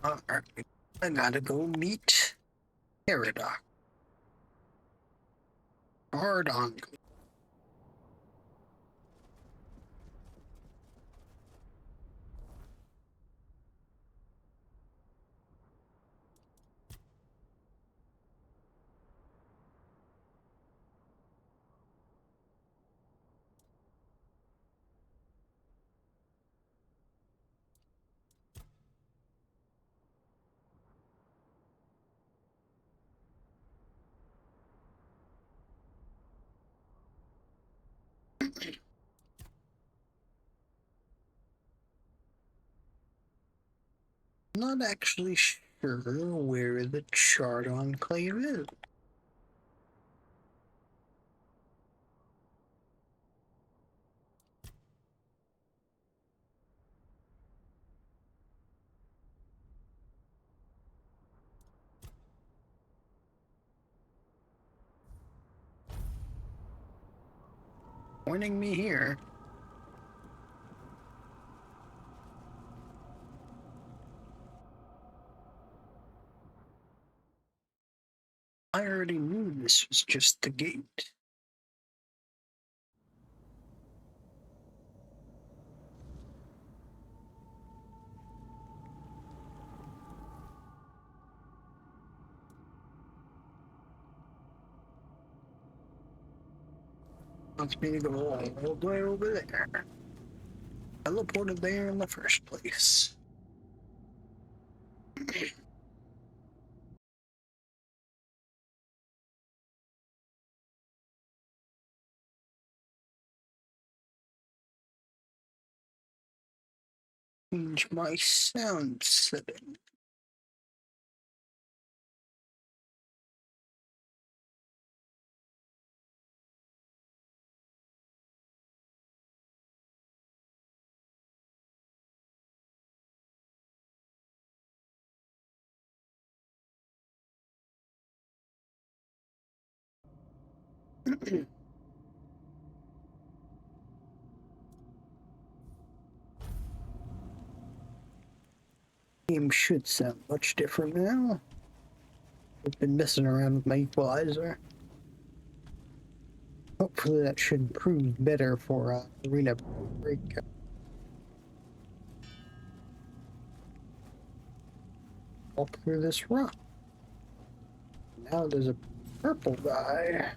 Alright, I gotta go meet Paradox. Hard on. Not actually sure where the Chart Enclave is. Pointing me here. I already knew this was just the gate. Wants me to go all the way over there. Teleported there in the first place. Change my sound setting. Game should sound much different now. I've been messing around with my equalizer. Hopefully that should prove better for arena breakout. Walk through this rock. Now there's a purple guy.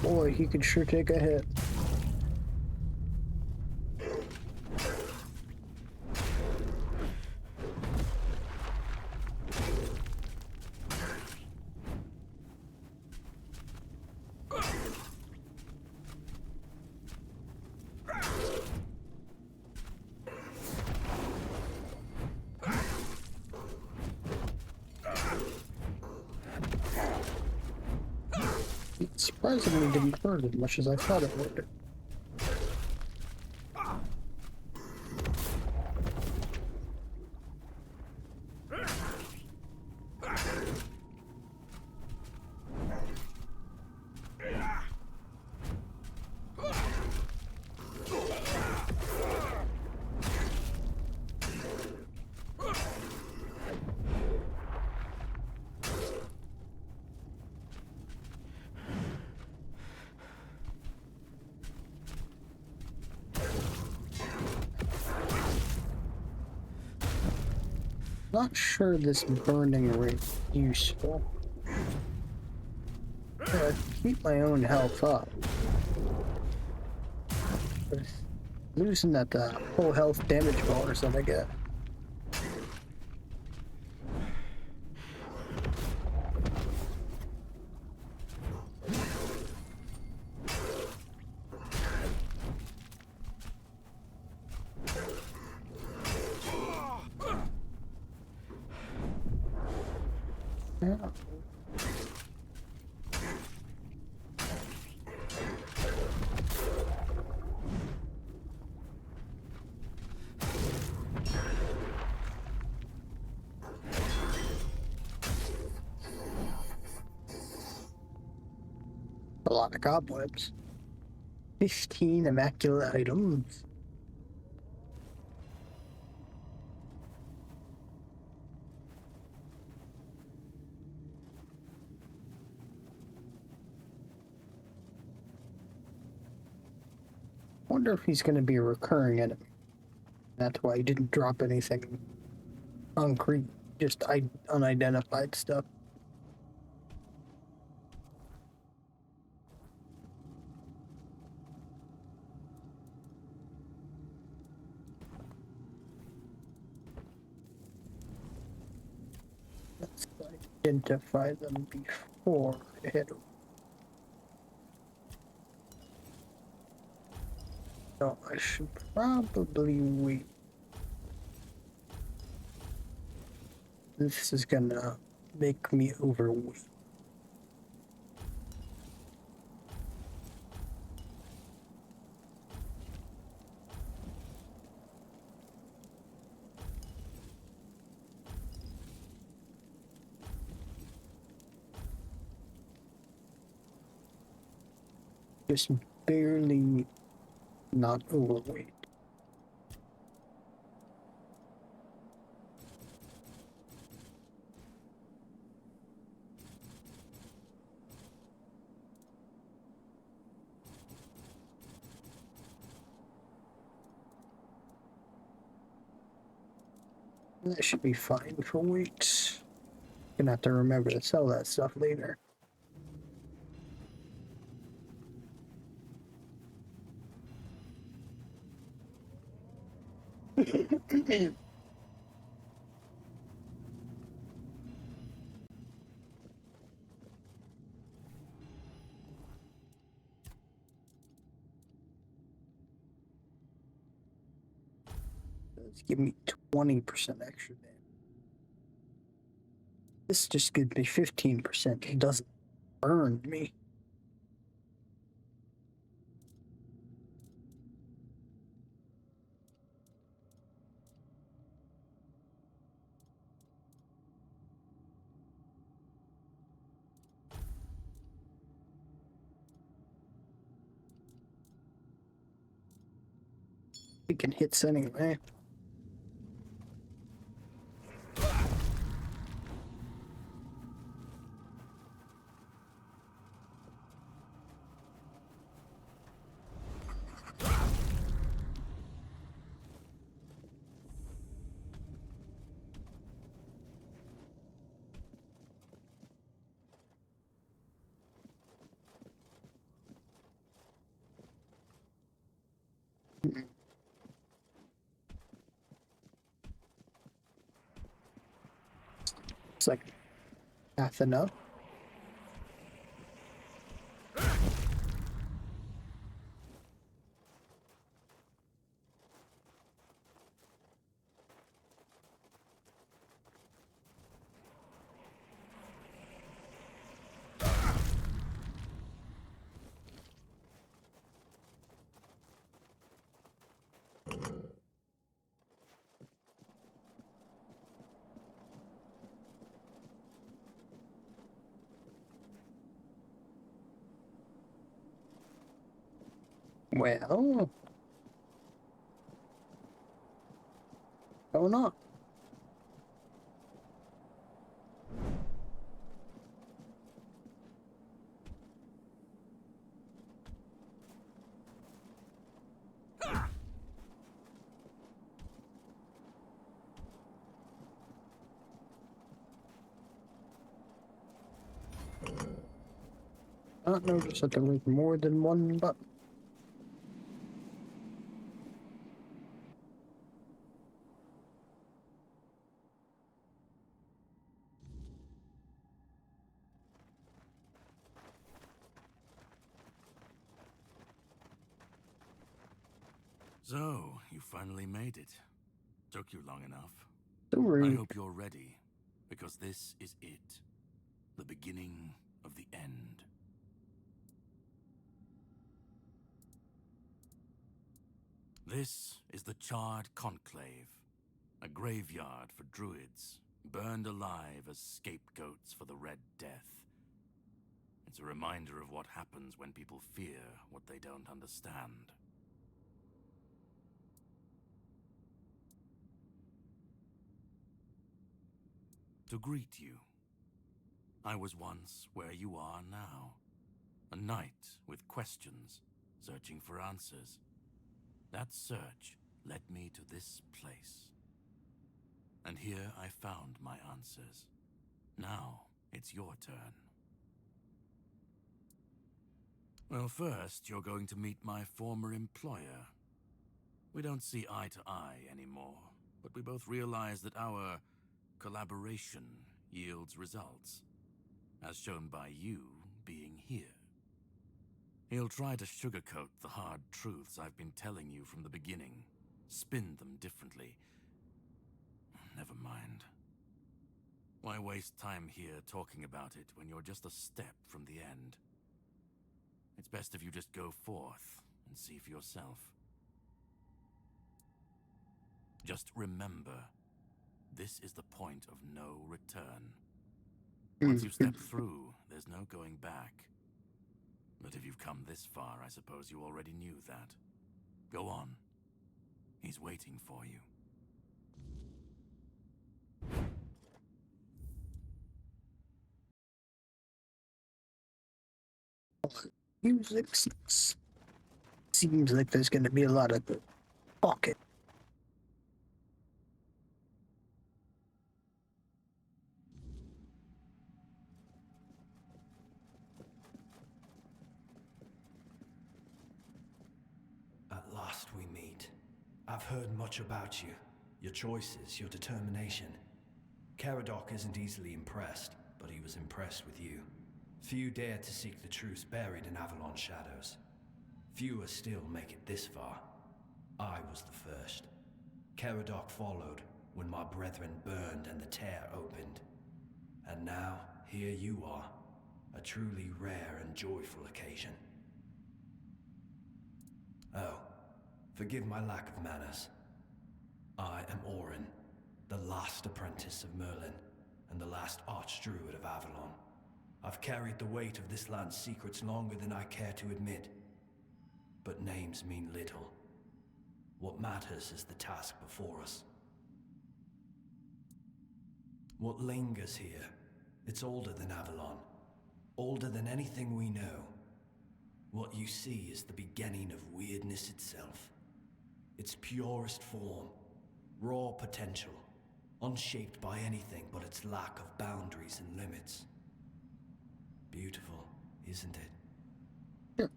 Boy, he could sure take a hit. It surprisingly didn't hurt as much as I thought it would. Not sure this burning rate is useful. I keep my own health up. But losing that full health damage bonus that I get. Yeah. lot of cobwebs. 15 immaculate items. Wonder if he's going to be a recurring enemy. That's why he didn't drop anything concrete, just unidentified stuff. Let's identify them before I head over. No, I should probably wait. This is gonna make me overweight. Just barely not overweight. That should be fine for weight. Gonna have to remember to sell that stuff later. Let's give me 20% extra damage. This just gives me 15%. It doesn't burn me. We can hits anyway. It's like half enough. Well, going on. I don't notice that there was more than one button. So, you finally made it. Took you long enough. So I rude. hope you're ready, because this is it. The beginning of the end. This is the Charred Conclave, a graveyard for druids, burned alive as scapegoats for the Red Death. It's a reminder of what happens when people fear what they don't understand. To greet you. I was once where you are now. A knight with questions, searching for answers. That search led me to this place. And here I found my answers. Now it's your turn. Well, first, you're going to meet my former employer. We don't see eye to eye anymore, but we both realize that our collaboration yields results, as shown by you being here. He'll try to sugarcoat the hard truths I've been telling you from the beginning, spin them differently. Never mind. Why waste time here talking about it when you're just a step from the end? It's best if you just go forth and see for yourself. Just remember, this is the point of no return. Once you step through, there's no going back. But if you've come this far, I suppose you already knew that. Go on. He's waiting for you. Music seems like there's going to be a lot of talking. At last we meet. I've heard much about you. Your choices, your determination. Caradoc isn't easily impressed, but he was impressed with you. Few dare to seek the truth buried in Avalon's shadows. Fewer still make it this far. I was the first. Caradoc followed when my brethren burned and the tear opened. And now, here you are. A truly rare and joyful occasion. Oh, forgive my lack of manners. I am Orin, the last apprentice of Merlin, and the last archdruid of Avalon. I've carried the weight of this land's secrets longer than I care to admit. But names mean little. What matters is the task before us. What lingers here, it's older than Avalon. Older than anything we know. What you see is the beginning of weirdness itself. Its purest form, raw potential, unshaped by anything but its lack of boundaries and limits. Beautiful, isn't it? Sure.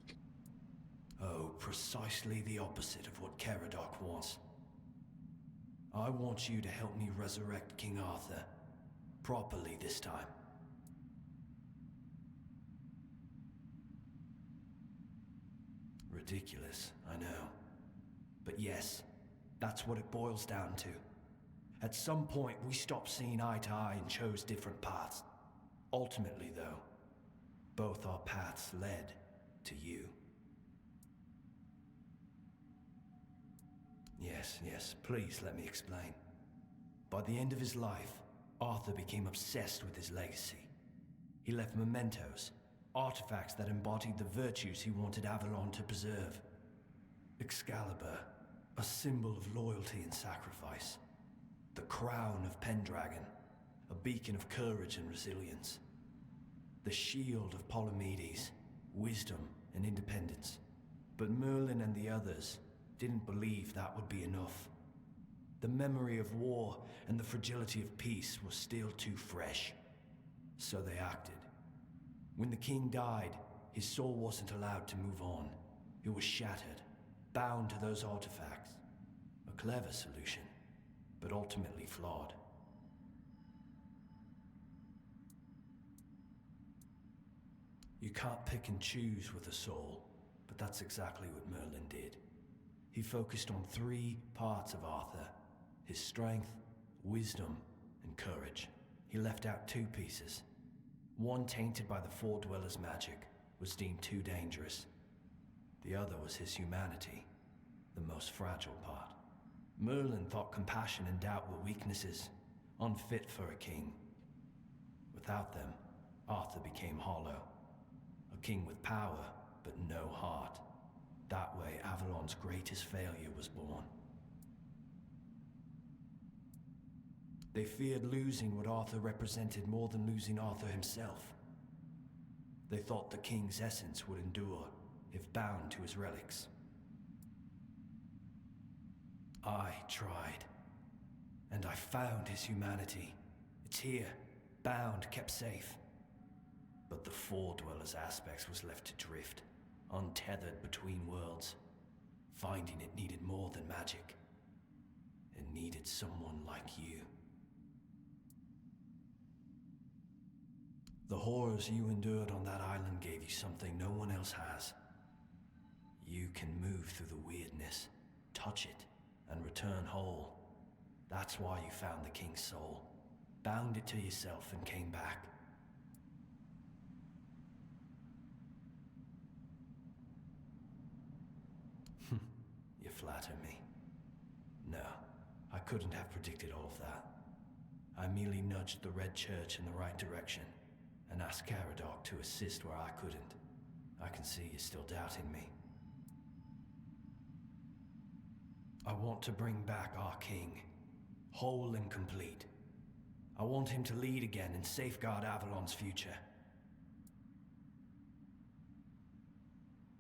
Oh, precisely the opposite of what Caradoc wants. I want you to help me resurrect King Arthur. Properly this time. Ridiculous, I know. But yes, that's what it boils down to. At some point, we stopped seeing eye to eye and chose different paths. Ultimately, though, both our paths led to you. Yes, please let me explain. By the end of his life, Arthur became obsessed with his legacy. He left mementos, artifacts that embodied the virtues he wanted Avalon to preserve. Excalibur, a symbol of loyalty and sacrifice. The crown of Pendragon, a beacon of courage and resilience. The shield of Palamedes, wisdom and independence. But Merlin and the others didn't believe that would be enough. The memory of war and the fragility of peace was still too fresh. So they acted. When the king died, his soul wasn't allowed to move on. It was shattered, bound to those artifacts. A clever solution, but ultimately flawed. You can't pick and choose with a soul, but that's exactly what Merlin did. He focused on 3 parts of Arthur: his strength, wisdom, and courage. He left out 2 pieces. One, tainted by the Four Dwellers' magic, was deemed too dangerous. The other was his humanity, the most fragile part. Merlin thought compassion and doubt were weaknesses, unfit for a king. Without them, Arthur became hollow. A king with power, but no heart. That way, Avalon's greatest failure was born. They feared losing what Arthur represented more than losing Arthur himself. They thought the king's essence would endure, if bound to his relics. I tried, and I found his humanity. It's here, bound, kept safe. But the Four Dwellers' aspects was left to drift, untethered between worlds. Finding it needed more than magic. It needed someone like you. The horrors you endured on that island gave you something no one else has. You can move through the weirdness, touch it, and return whole. That's why you found the King's soul, bound it to yourself, and came back. You flatter me. No, I couldn't have predicted all of that. I merely nudged the Red Church in the right direction, and asked Caradoc to assist where I couldn't. I can see you're still doubting me. I want to bring back our king, whole and complete. I want him to lead again and safeguard Avalon's future.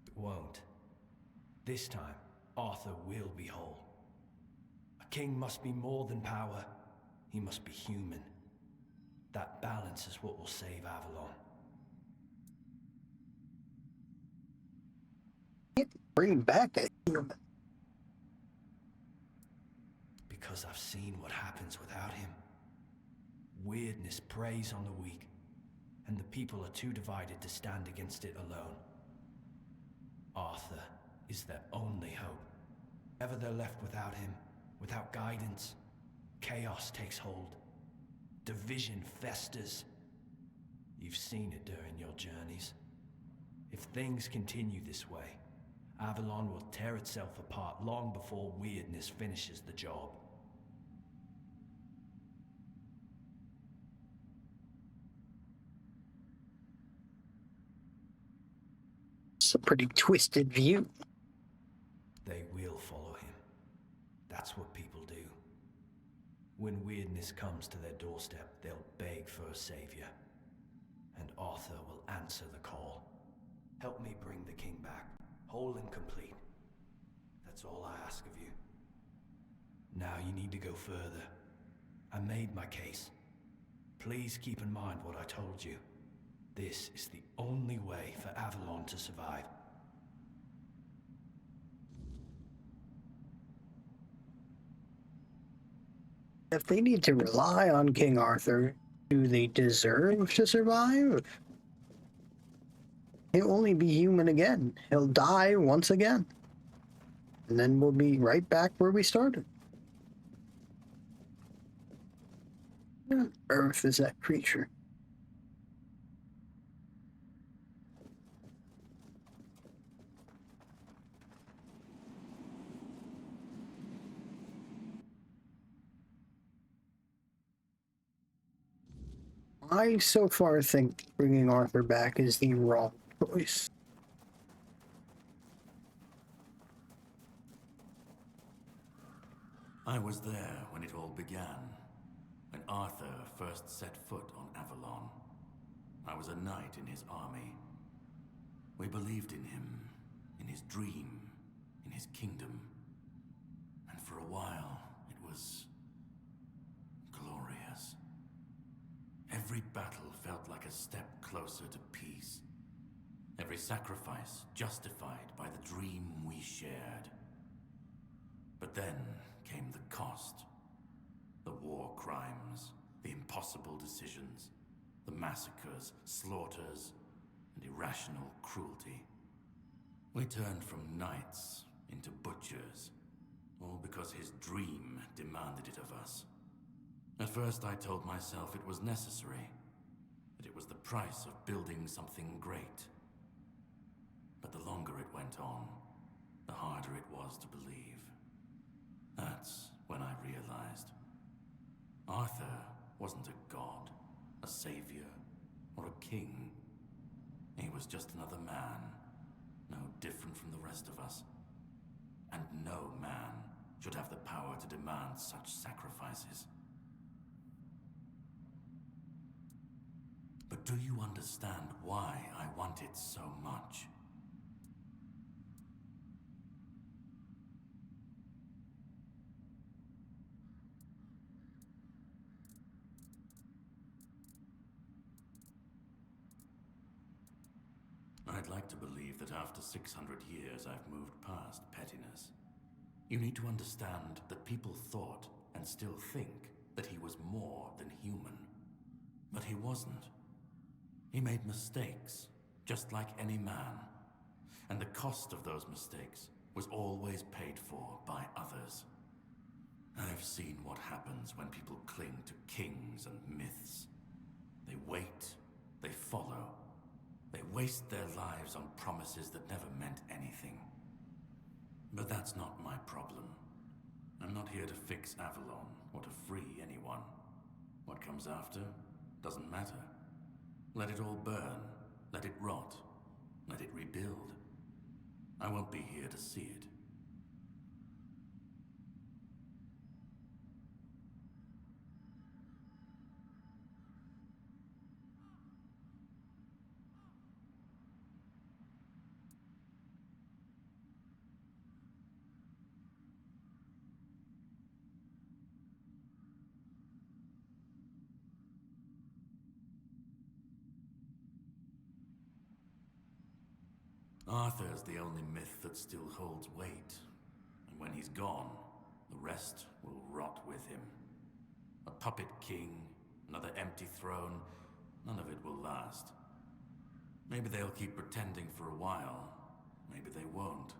It won't. This time, Arthur will be whole. A king must be more than power. He must be human. That balance is what will save Avalon. Bring back a human. Because I've seen what happens without him. Weirdness preys on the weak, and the people are too divided to stand against it alone. Arthur is their only hope. Ever they're left without him, without guidance, chaos takes hold. Division festers. You've seen it during your journeys. If things continue this way, Avalon will tear itself apart long before weirdness finishes the job. It's a pretty twisted view. They will follow him. That's what people do. When weirdness comes to their doorstep, they'll beg for a savior. And Arthur will answer the call. Help me bring the king back, whole and complete. That's all I ask of you. Now you need to go further. I made my case. Please keep in mind what I told you. This is the only way for Avalon to survive. If they need to rely on King Arthur, do they deserve to survive? He'll only be human again. He'll die once again. And then we'll be right back where we started. What on earth is that creature? I so far think bringing Arthur back is the wrong choice. I was there when it all began, when Arthur first set foot on Avalon. I was a knight in his army. We believed in him, in his dream, in his kingdom. And for a while, it was glorious. Every battle felt like a step closer to peace. Every sacrifice justified by the dream we shared. But then came the cost. The war crimes, the impossible decisions, the massacres, slaughters, and irrational cruelty. We turned from knights into butchers, all because his dream demanded it of us. At first I told myself it was necessary, that it was the price of building something great. But the longer it went on, the harder it was to believe. That's when I realized Arthur wasn't a god, a savior, or a king. He was was just another man, no different from the rest of us. And no man should have the power to demand such sacrifices. But do you understand why I want it so much? I'd like to believe that after 600 years I've moved past pettiness. You need to understand that people thought, and still think, that he was more than human. But he wasn't. He made mistakes, just like any man. And the cost of those mistakes was always paid for by others. I've seen what happens when people cling to kings and myths. They wait, they follow, they waste their lives on promises that never meant anything. But that's not my problem. I'm not here to fix Avalon, or to free anyone. What comes after doesn't matter. Let it all burn, let it rot, let it rebuild. I won't be here to see it. Arthur's the only myth that still holds weight. And when he's gone, the rest will rot with him. A puppet king, another empty throne, none of it will last. Maybe they'll keep pretending for a while. Maybe they won't.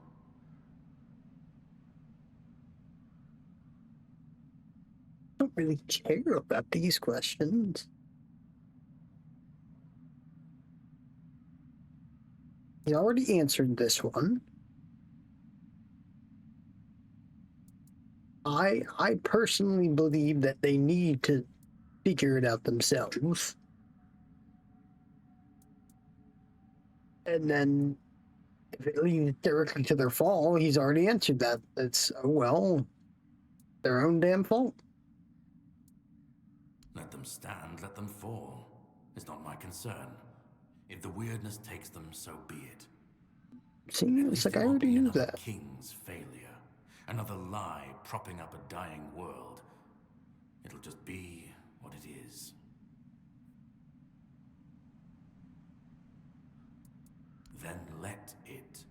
I don't really care about these questions. He already answered this one. I personally believe that they need to figure it out themselves. And then if it leads directly to their fall, he's already answered that. It's, well, their own damn fault. Let them stand, let them fall. It's not my concern. If the weirdness takes them, so be it. See, At it's least like it I won't already be knew another that. king's failure. Another lie propping up a dying world. It'll just be what it is. Then let it.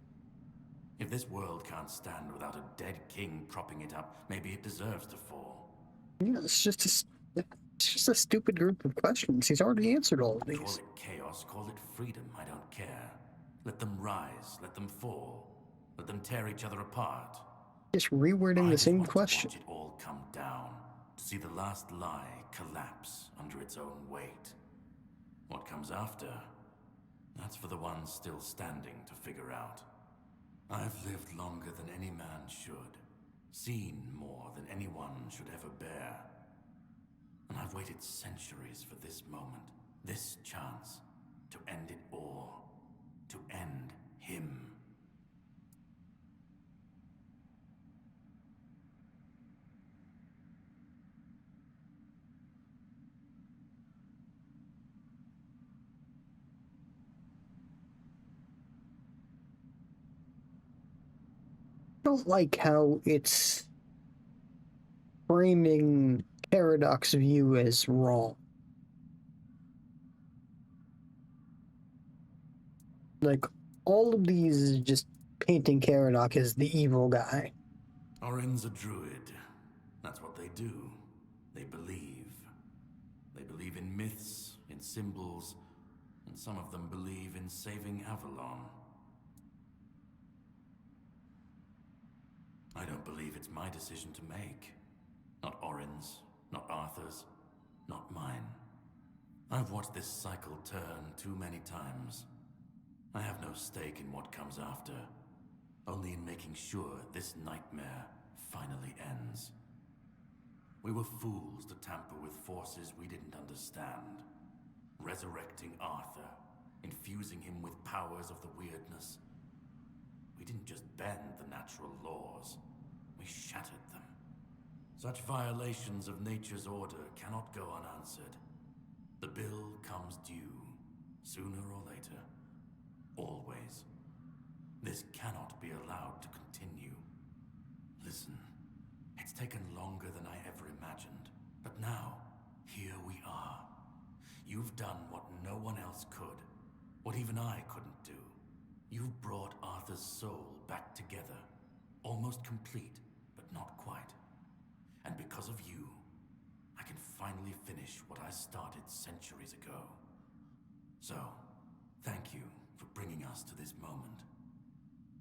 If this world can't stand without a dead king propping it up, maybe it deserves to fall. Yeah, it's just a stupid group of questions. He's already answered all of Call these. it chaos, call it freedom, I don't care. Let them rise, let them fall. Let them tear each other apart. Just rewording I the just same want question. to watch it all come down, to see the last lie collapse under its own weight. What comes after? That's for the ones still standing to figure out. I've lived longer than any man should, seen more than anyone should ever bear. And I've waited centuries for this moment, this chance, to end it all, to end him. I don't like how it's framing Paradox View as wrong. Like, all of these is just painting Caradoc as the evil guy. Orin's a druid. That's what they do. They believe. They believe in myths, in symbols, and some of them believe in saving Avalon. I don't believe it's my decision to make. Not Orin's, not Arthur's, not mine. I've watched this cycle turn too many times. I have no stake in what comes after, only in making sure this nightmare finally ends. We were fools to tamper with forces we didn't understand. Resurrecting Arthur, infusing him with powers of the weirdness. We didn't just bend the natural laws, we shattered them. Such violations of nature's order cannot go unanswered. The bill comes due, sooner or later. Always. This cannot be allowed to continue. Listen, it's taken longer than I ever imagined, but now, here we are. You've done what no one else could, what even I couldn't do. You've brought Arthur's soul back together, almost complete, but not quite. And because of you, I can finally finish what I started centuries ago. So, thank you for bringing us to this moment.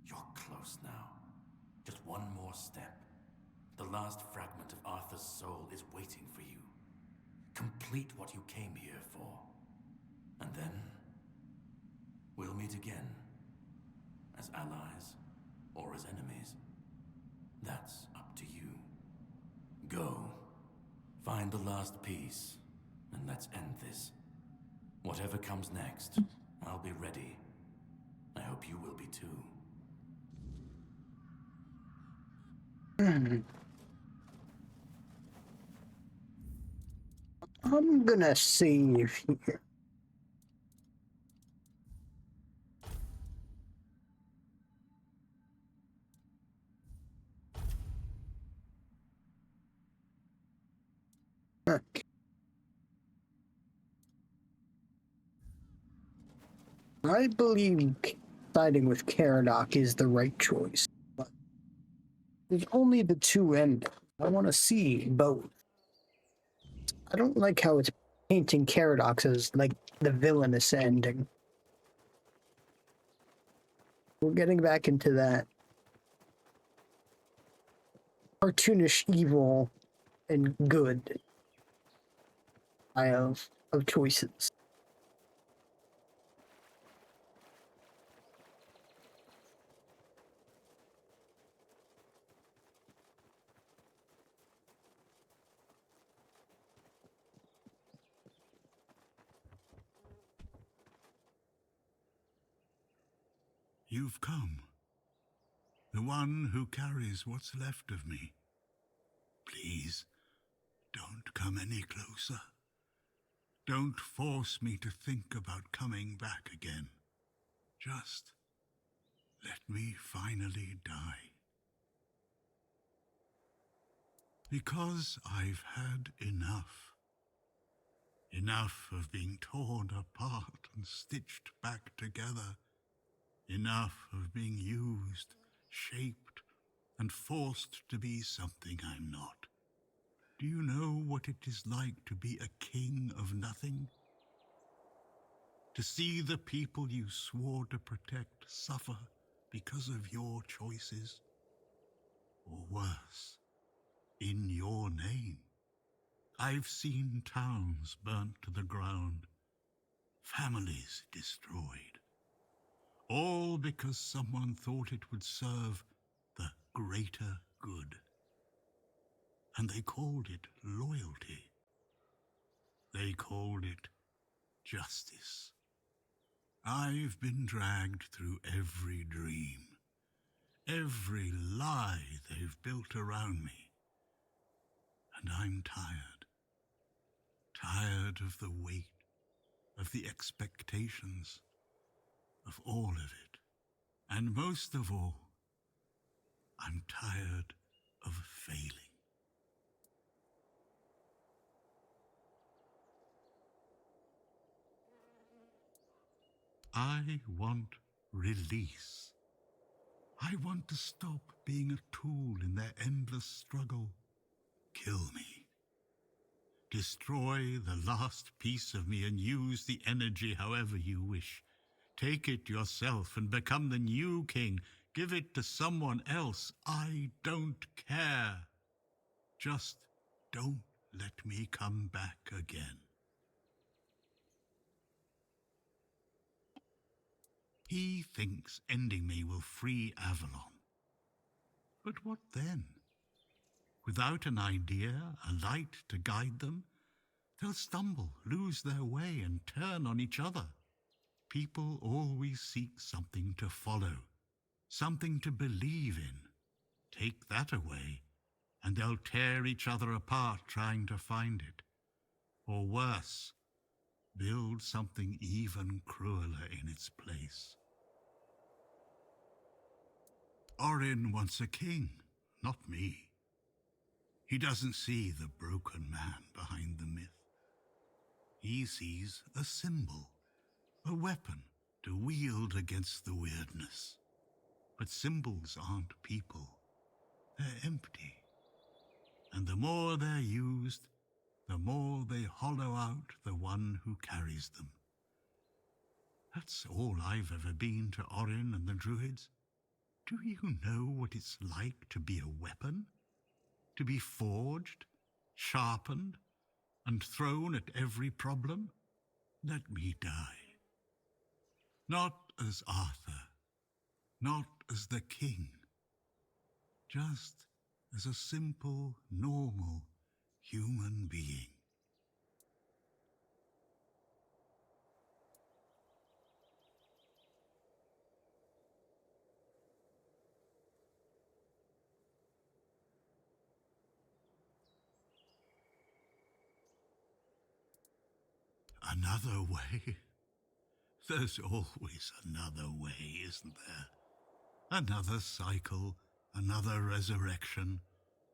You're close now. Just one more step. The last fragment of Arthur's soul is waiting for you. Complete what you came here for. And then, we'll meet again. As allies, or as enemies. That's up to you. Go. Find the last piece, and let's end this. Whatever comes next, I'll be ready. I hope you will be too. I'm gonna save here. Okay. I believe siding with Caradoc is the right choice, but there's only the two endings. I want to see both. I don't like how it's painting Caradoc as like the villainous ending. We're getting back into that cartoonish evil and good style of choices. You've come. The one who carries what's left of me. Please, don't come any closer. Don't force me to think about coming back again. Just let me finally die. Because I've had enough. Enough of being torn apart and stitched back together. Enough of being used, shaped, and forced to be something I'm not. Do you know what it is like to be a king of nothing? To see the people you swore to protect suffer because of your choices? Or worse, in your name. I've seen towns burnt to the ground, families destroyed. All because someone thought it would serve the greater good. And they called it loyalty. They called it justice. I've been dragged through every dream, every lie they've built around me. And I'm tired. Tired of the weight, of the expectations, of all of it. And most of all, I'm tired of failing. I want release. I want to stop being a tool in their endless struggle. Kill me. Destroy the last piece of me and use the energy however you wish. Take it yourself and become the new king. Give it to someone else. I don't care. Just don't let me come back again. He thinks ending me will free Avalon. But what then? Without an idea, a light to guide them, they'll stumble, lose their way, and turn on each other. People always seek something to follow, something to believe in. Take that away, and they'll tear each other apart trying to find it. Or worse, build something even crueler in its place. Orin wants a king, not me. He doesn't see the broken man behind the myth. He sees a symbol, a weapon to wield against the weirdness. But symbols aren't people. They're empty. And the more they're used, the more they hollow out the one who carries them. That's all I've ever been to Orin and the Druids. Do you know what it's like to be a weapon? To be forged, sharpened, and thrown at every problem? Let me die. Not as Arthur, not as the king, just as a simple, normal human being. Another way? There's always another way, isn't there? Another cycle, another resurrection,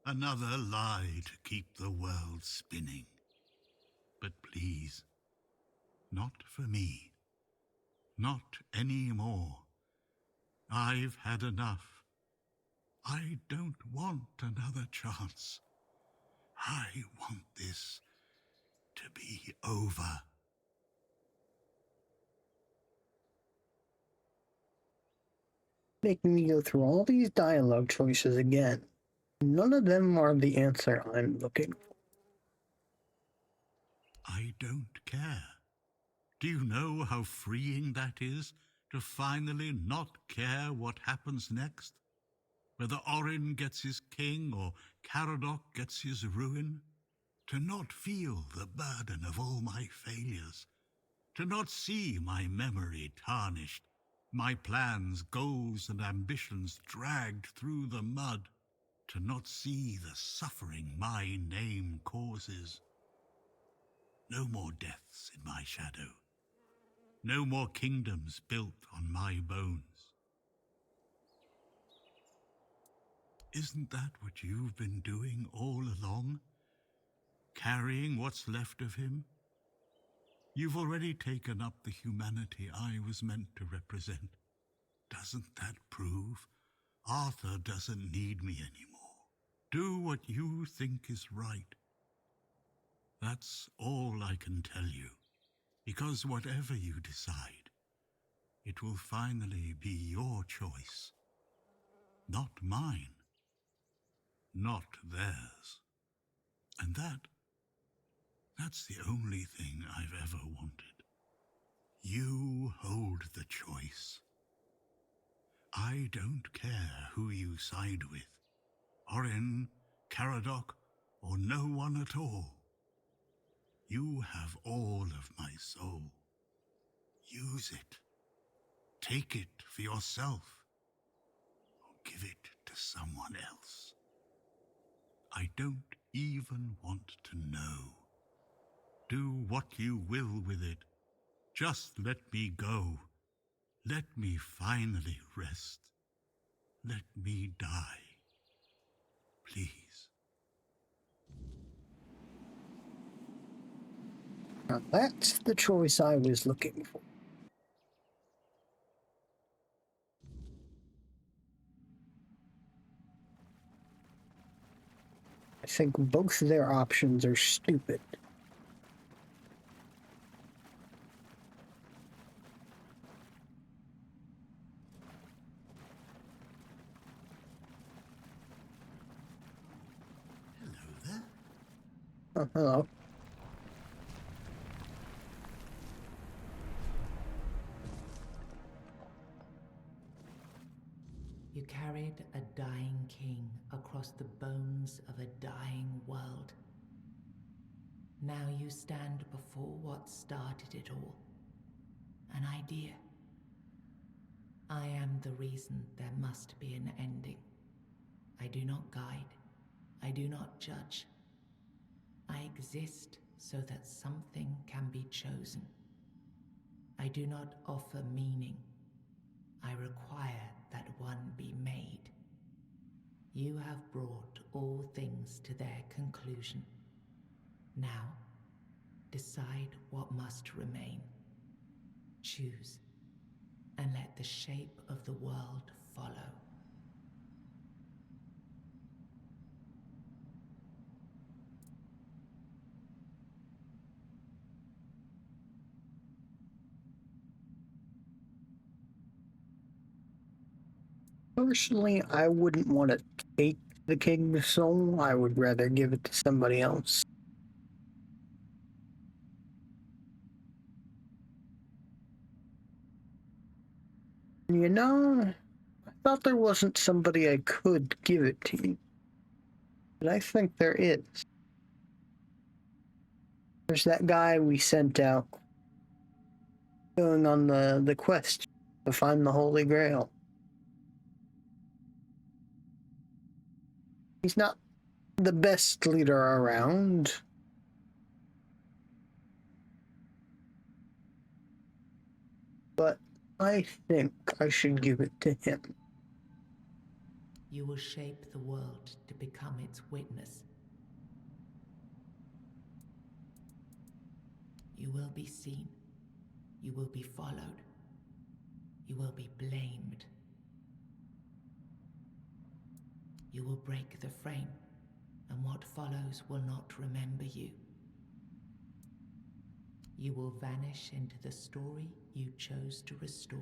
another lie to keep the world spinning. But please, not for me. Not anymore. I've had enough. I don't want another chance. I want this to be over. Making me go through all these dialogue choices again. None of them are the answer I'm looking for. I don't care. Do you know how freeing that is, to finally not care what happens next? Whether Orin gets his king or Caradoc gets his ruin? To not feel the burden of all my failures? To not see my memory tarnished, my plans, goals, and ambitions dragged through the mud? To not see the suffering my name causes? No more deaths in my shadow. No more kingdoms built on my bones. Isn't that what you've been doing all along? Carrying what's left of him? You've already taken up the humanity I was meant to represent. Doesn't that prove Arthur doesn't need me anymore? Do what you think is right. That's all I can tell you, because whatever you decide, it will finally be your choice, not mine, not theirs. And that's the only thing I've ever wanted. You hold the choice. I don't care who you side with, Orin, Caradoc, or no one at all. You have all of my soul. Use it. Take it for yourself, or give it to someone else. I don't even want to know. Do what you will with it. Just let me go. Let me finally rest. Let me die. Please. Now that's the choice I was looking for. I think both of their options are stupid. Hello there. Oh, hello. You carried a dying king across the bones of a dying world. Now you stand before what started it all. an idea. I am the reason there must be an ending. I do not guide. I do not judge. I exist so that something can be chosen. I do not offer meaning. I require that one be made. You have brought all things to their conclusion. Now, decide what must remain. Choose, and let the shape of the world follow. Personally, I wouldn't want to take the king's soul. I would rather give it to somebody else. You know, I thought there wasn't somebody I could give it to, but I think there is. There's that guy we sent out going on the quest to find the Holy Grail. He's not the best leader around, but I think I should give it to him. You will shape the world to become its witness. You will be seen. You will be followed. You will be blamed. You will break the frame, and what follows will not remember you. You will vanish into the story you chose to restore.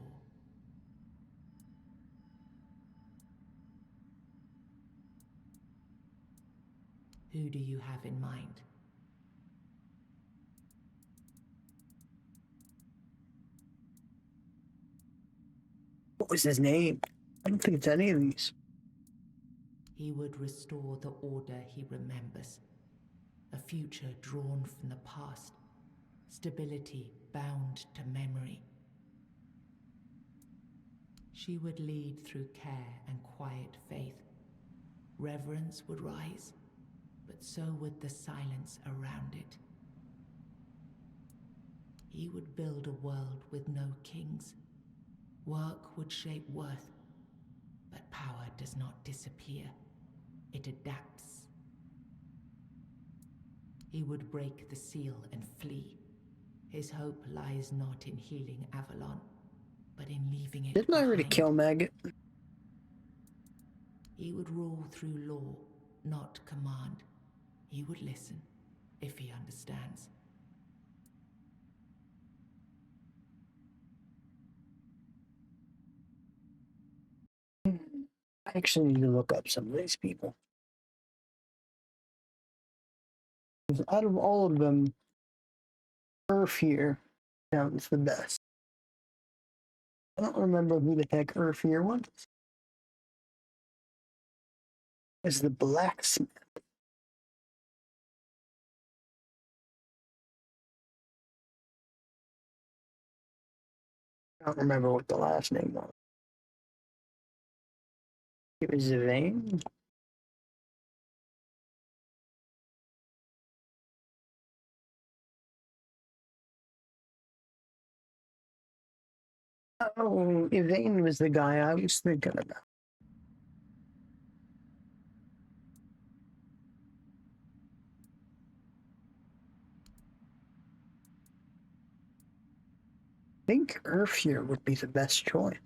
Who do you have in mind? What was his name? I don't think it's any of these. He would restore the order he remembers. A future drawn from the past. Stability bound to memory. She would lead through care and quiet faith. Reverence would rise, but so would the silence around it. He would build a world with no kings. Work would shape worth, but power does not disappear. It adapts. He would break the seal and flee. His hope lies not in healing Avalon, but in leaving it Didn't I already behind. kill Maggot? He would rule through law, not command. He would listen, if he understands. I actually need to look up some of these people. 'Cause out of all of them, Earth here sounds the best. I don't remember who the heck Earth here was. It's the blacksmith. I don't remember what the last name was. It was Zivane. Oh, Yvain was the guy I was thinking about. I think Earth here would be the best choice.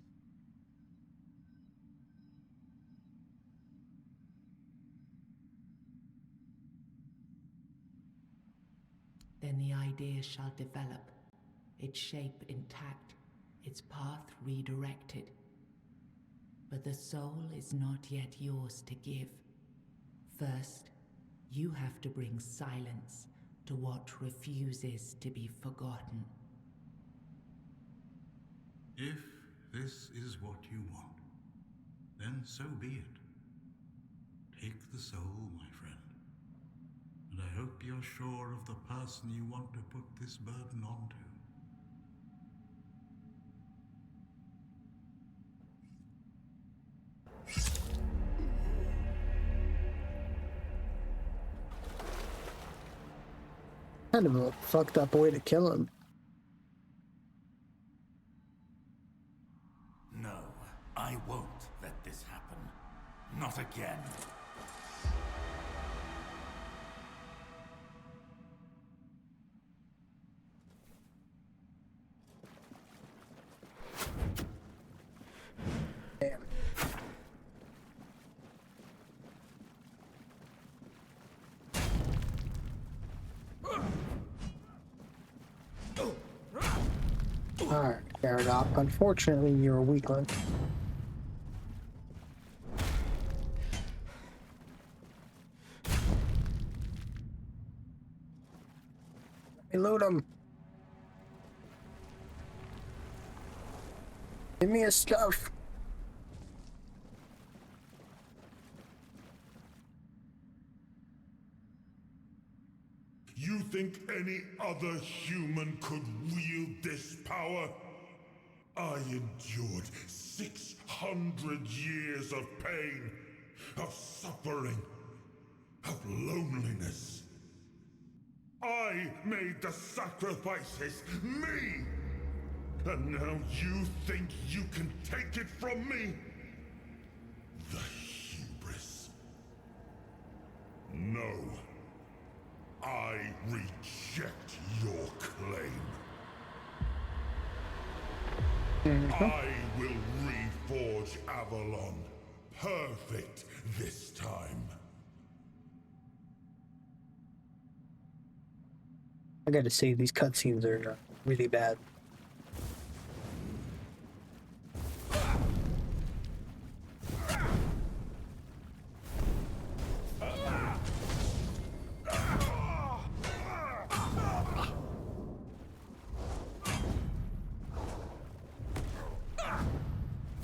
Then the idea shall develop, its shape intact, its path redirected. But the soul is not yet yours to give. First, you have to bring silence to what refuses to be forgotten. If this is what you want, then so be it. Take the soul, my friend. And I hope you're sure of the person you want to put this burden onto. Kind of a fucked up way to kill him. No, I won't let this happen. Not again. Damn. Alright, Paradox. Unfortunately, you're a weakling. Reload him. Give me his stuff. You think any other human could wield this power? I endured 600 years of pain, of suffering, of loneliness. I made the sacrifices, me! And now you think you can take it from me? The hubris. No. I reject your claim. I will reforge Avalon. Perfect this time. I gotta say, these cutscenes are really bad.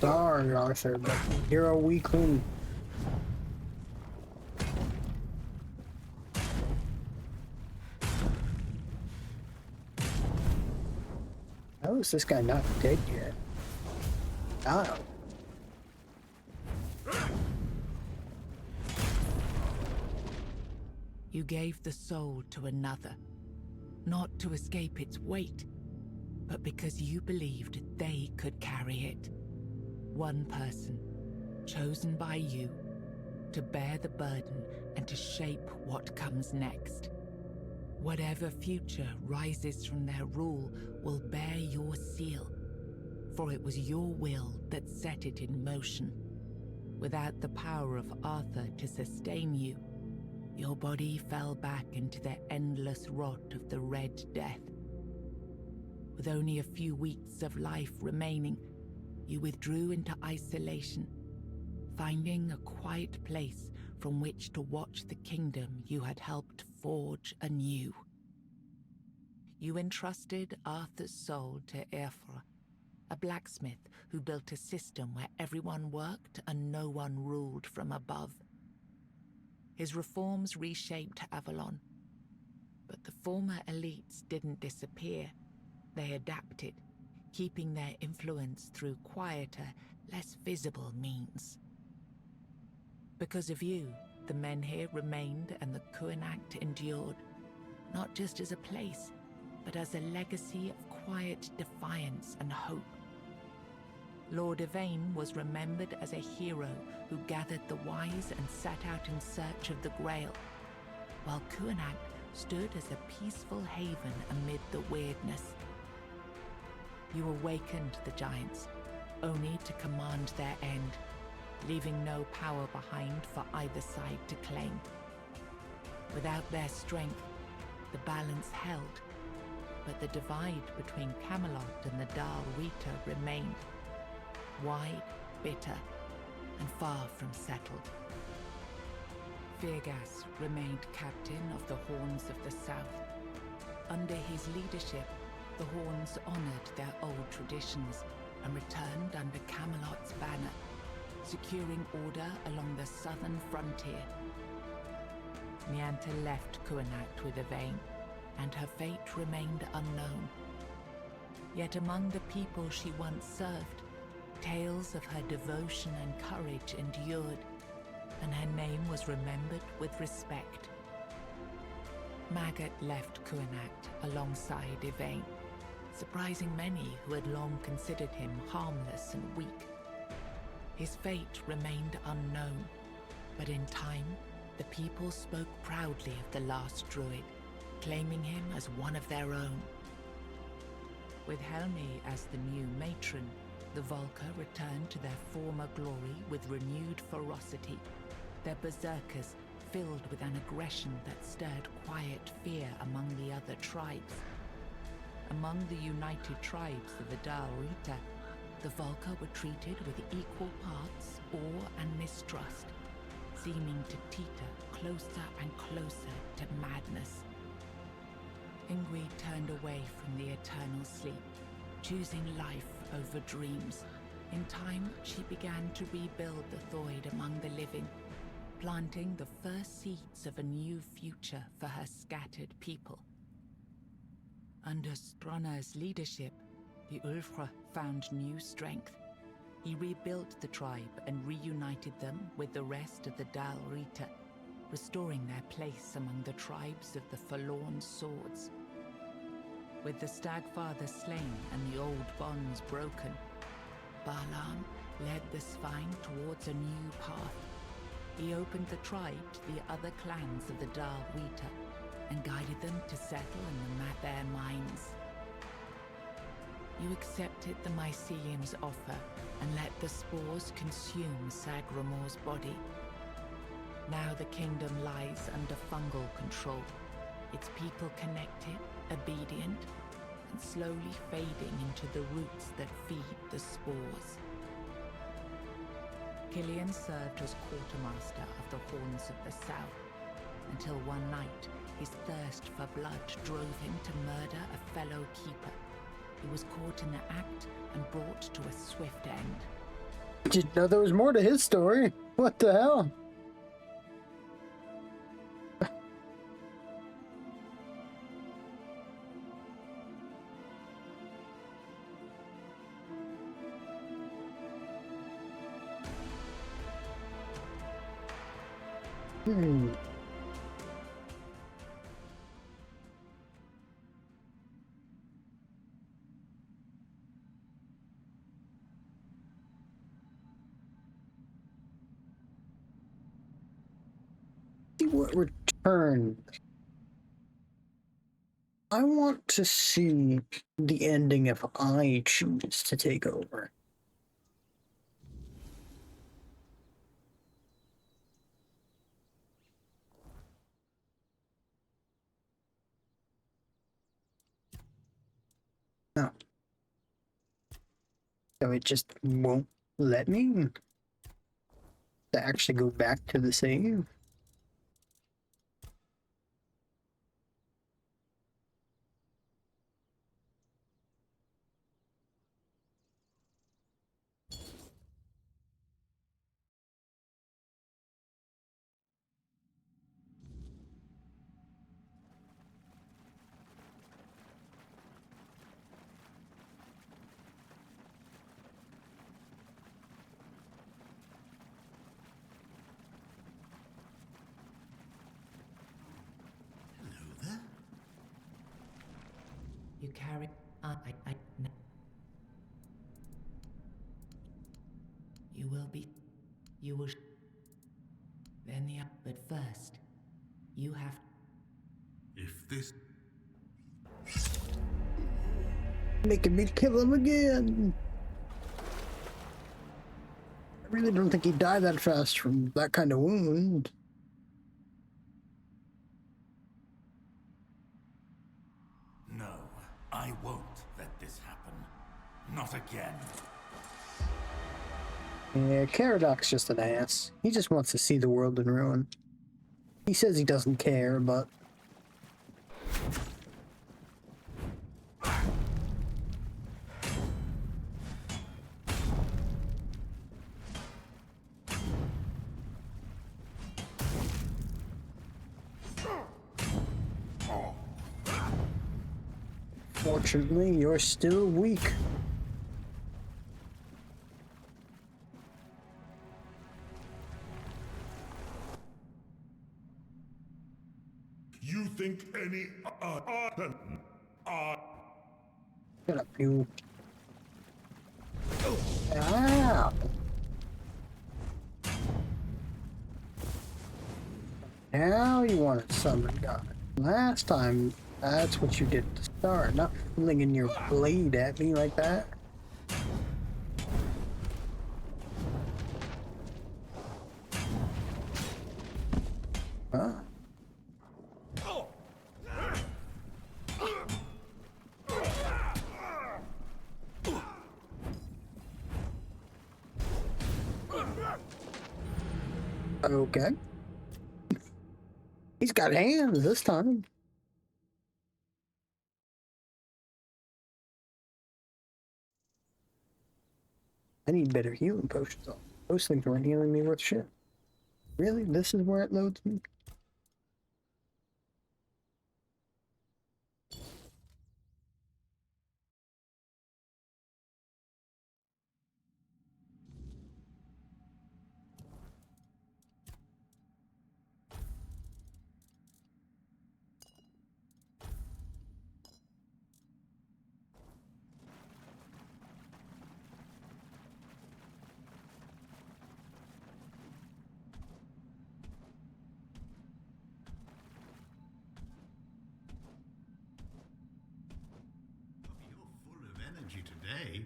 Sorry, Arthur, but you're a weakling. How is this guy not dead yet? Oh. You gave the soul to another, not to escape its weight, but because you believed they could carry it. One person, chosen by you, to bear the burden and to shape what comes next. Whatever future rises from their rule will bear your seal, for it was your will that set it in motion. Without the power of Arthur to sustain you, your body fell back into the endless rot of the Red Death. With only a few weeks of life remaining, you withdrew into isolation, finding a quiet place from which to watch the kingdom you had helped forge anew. You entrusted Arthur's soul to Aerfra, a blacksmith who built a system where everyone worked and no one ruled from above. His reforms reshaped Avalon, but the former elites didn't disappear. They adapted, keeping their influence through quieter, less visible means. Because of you, the men here remained and the Kuanact endured, not just as a place, but as a legacy of quiet defiance and hope. Lord Yvain was remembered as a hero who gathered the wise and set out in search of the Grail, while Kuanact stood as a peaceful haven amid the weirdness. You awakened the giants, only to command their end, leaving no power behind for either side to claim. Without their strength, the balance held, but the divide between Camelot and the Dal Rita remained, wide, bitter, and far from settled. Firgas remained captain of the Horns of the South. Under his leadership, the Horns honored their old traditions and returned under Camelot's banner, securing order along the southern frontier. Nianta left Kuanact with Yvain, and her fate remained unknown. Yet among the people she once served, tales of her devotion and courage endured, and her name was remembered with respect. Magat left Kuanakt alongside Yvain, surprising many who had long considered him harmless and weak. His fate remained unknown, but in time, the people spoke proudly of the last druid, claiming him as one of their own. With Helmi as the new matron, the Volca returned to their former glory with renewed ferocity, their berserkers filled with an aggression that stirred quiet fear among the other tribes. Among the united tribes of the Dal Rita, the Volca were treated with equal parts awe and mistrust, seeming to teeter closer and closer to madness. Ingrid turned away from the eternal sleep, choosing life over dreams. In time, she began to rebuild the Thoid among the living, planting the first seeds of a new future for her scattered people. Under Stronna's leadership, the Ulfra found new strength. He rebuilt the tribe and reunited them with the rest of the Dal Rita, restoring their place among the tribes of the Forlorn Swords. With the Stagfather slain and the old bonds broken, Balaam led the Svine towards a new path. He opened the tribe to the other clans of the Dal Rita and guided them to settle in the Mather mines. You accepted the mycelium's offer and let the spores consume Sagramor's body. Now the kingdom lies under fungal control, its people connected, obedient, and slowly fading into the roots that feed the spores. Killian served as quartermaster of the Horns of the South, until one night his thirst for blood drove him to murder a fellow keeper. He was caught in the act and brought to a swift end. Didn't know there was more to his story. What the hell? See what return. I want to see the ending if I choose to take over. No. So it just won't let me to actually go back to the save. You carry... no. You will be... You will... Then the... But first, you have... If this... Making me kill him again. I really don't think he'd die that fast from that kind of wound. No, I won't let this happen. Not again. Yeah, Caradoc's just an ass. He just wants to see the world in ruin. He says he doesn't care, but... Fortunately, you're still weak. You think any Get up, you. Ow. Now you want to summon God. Last time, that's what you did to start, not flinging your blade at me like that. Huh? Okay. He's got hands this time. I need better healing potions. Those things weren't healing me worth shit. Really? This is where it loads me? You're full of energy today.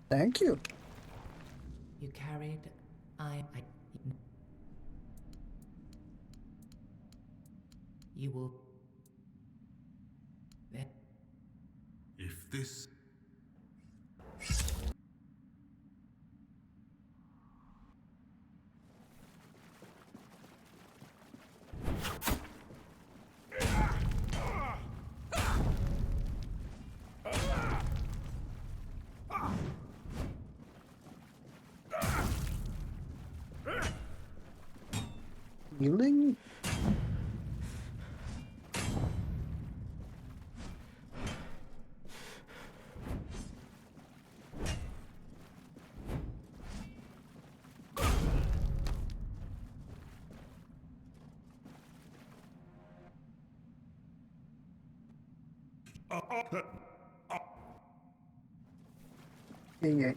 Thank you. You carried. You will. If this... Healing? Yeah.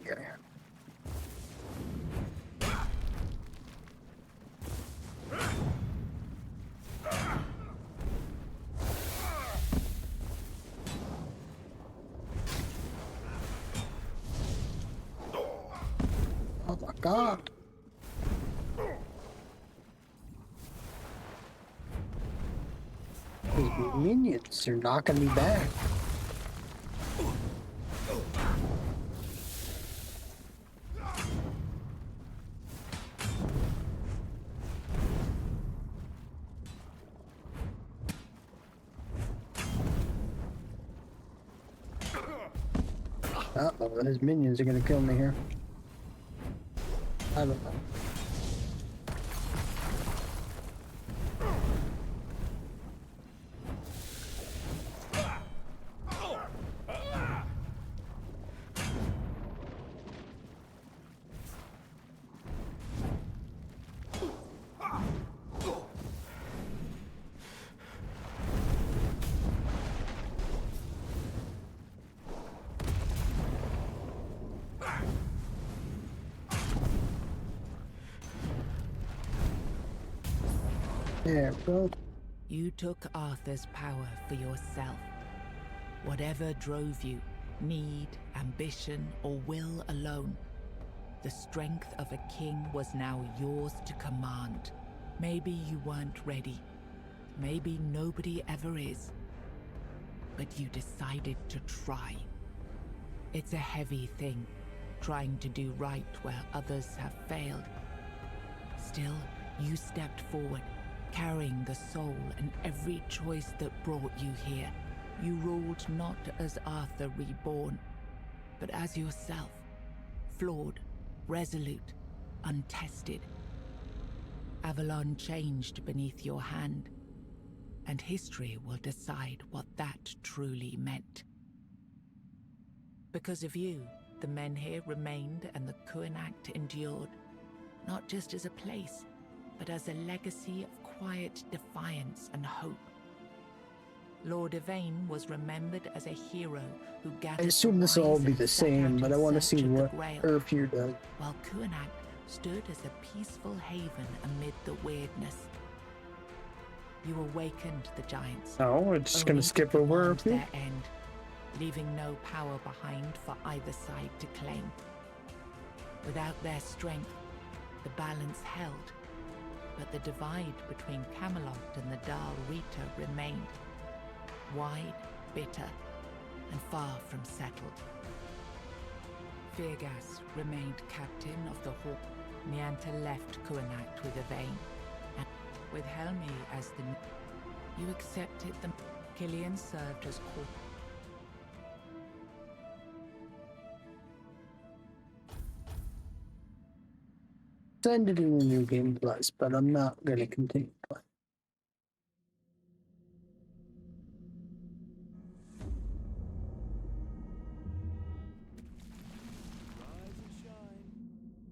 Oh my god. These minions are knocking me back. Uh-oh, his minions are gonna kill me here. I don't know. There, bro. You took Arthur's power for yourself. Whatever drove you, need, ambition, or will alone, the strength of a king was now yours to command. Maybe you weren't ready. Maybe nobody ever is. But you decided to try. It's a heavy thing, trying to do right where others have failed. Still, you stepped forward, carrying the soul and every choice that brought you here. You ruled not as Arthur reborn, but as yourself, flawed, resolute, untested. Avalon changed beneath your hand, and history will decide what that truly meant. Because of you, the men here remained and the Kuanact endured, not just as a place, but as a legacy of quiet defiance and hope. Lord Yvain was remembered as a hero who I gathered assume the this will all wise be and the set out same, in but I want to see search of the what Grail, Erfir does. while Kuanak stood as a peaceful haven amid the weirdness. You awakened the giants, No, we're just gonna only to skip over command Erfir. their end, leaving no power behind for either side to claim. Without their strength, the balance held, but the divide between Camelot and the Dal Rita remained, wide, bitter, and far from settled. Firgas remained captain of the Hawk. Nianta left Kuanak with Yvain, and with Helmi as the... You accepted them. Killian served as court. It's ended in a new game plus, but I'm not gonna continue playing.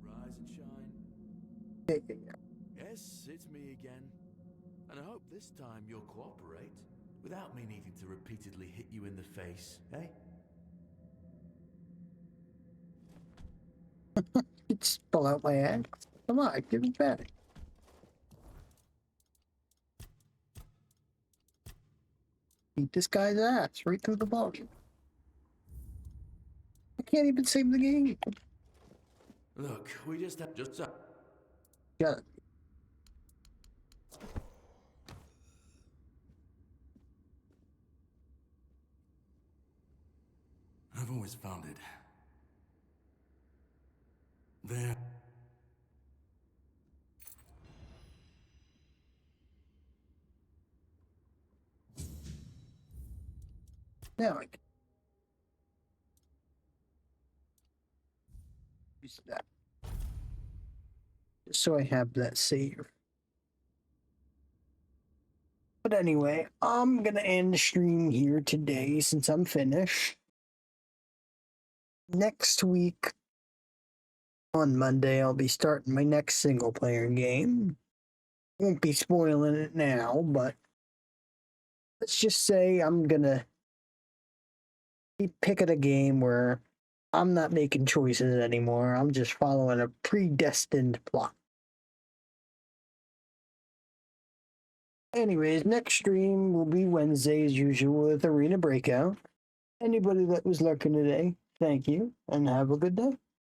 Rise and shine. Yeah, yeah, yeah. Yes, it's me again. And I hope this time you'll cooperate, without me needing to repeatedly hit you in the face, eh? Just pull out my axe. Come on, give it back. Beat this guy's ass right through the body. I can't even save the game. Look, we just have... Got it. I've always found it. There. Now I can use that. Just so I have that save. But anyway, I'm gonna end the stream here today since I'm finished. Next week, on Monday, I'll be starting my next single player game. Won't be spoiling it now, but let's just say I'm gonna be picking a game where I'm not making choices anymore. I'm just following a predestined plot. Anyways, next stream will be Wednesday as usual with Arena Breakout. Anybody that was lurking today, thank you and have a good day.